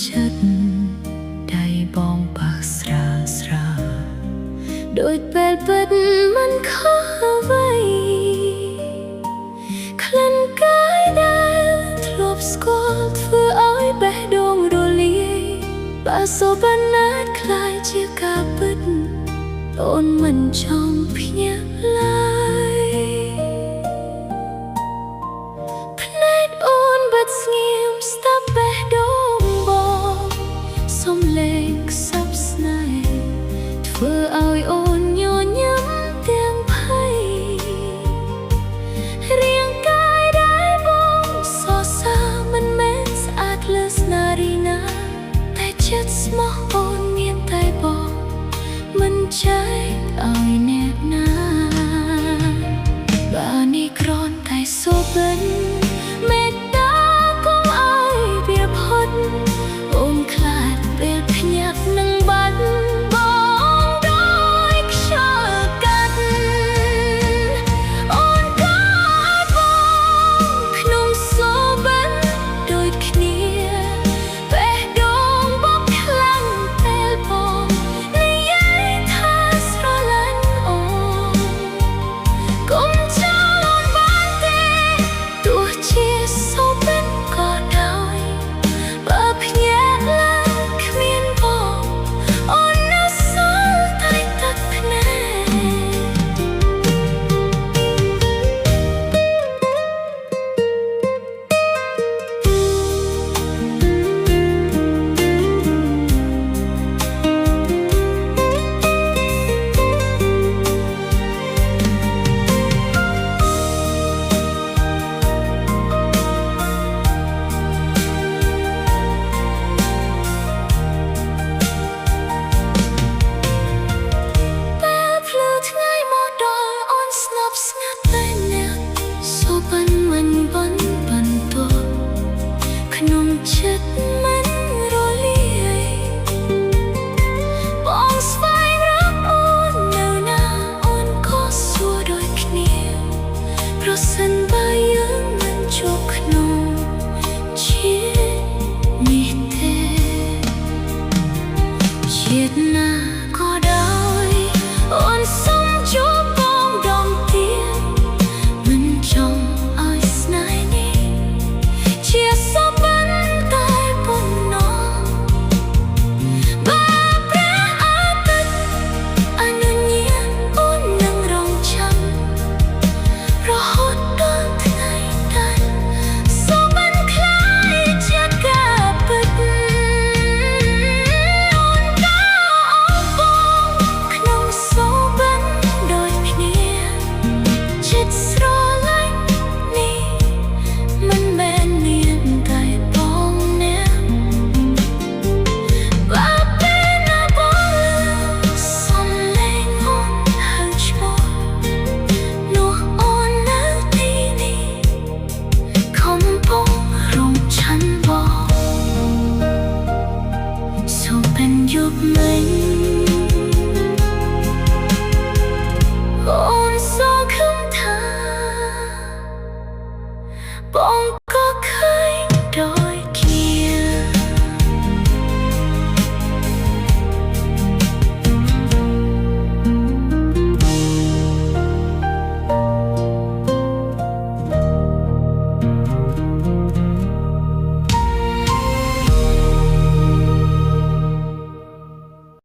ចិត្តដៃបងប៉ះស្រាលស្រាលដូចពេលពិតមិនខុសអ្វីក្លិនកាយដែលធ្លាប់ស្គាល់ធ្វើឲ្យបេះដូងរលាយបើសូវបានណាស់คล้ายជាការពិតអូនមិនចង់ភ្ញាក់ឡើយភ្នែកអូនបិទស្ងៀមស្ដាប់បេះដូងបងសំឡេងខ្សឹបស្នេហ៍ធ្វើឲ្យអូនញញឹមទាំងភ័យរាងកាយដែលបងសរសើរមិនមែនស្អាតលើស្នារីណាតែចិត្តស្មោះអូនមានតែបងមិនចែកឲ្យអ្នកណាបើនេះគ្រាន់តែសូពិនមេត្តាកុំឲ្យវាផុតអូនខ្លាចពេលភ្ញាក់នឹងបាត់បងដោយខ្យល់កាត់អូនក៏អាចបងក្នុងសូពិនដូចគ្នាបេះដូងបងខ្លាំងពេលបងនិយាយថាស្រឡាញ់អូនកុំចោលអូនបានទេទោះជាសូពិនក៏ដោយបើភ្ញាក់ឡើងគ្មានបងអូននៅសល់តែទឹកភ្នែពេលភ្លឺថ្ងៃមកដល់អូនស្ងប់ស្ងាត់តែអ្នកសូពិនមិនបន្ទោក្នុងចិត្ត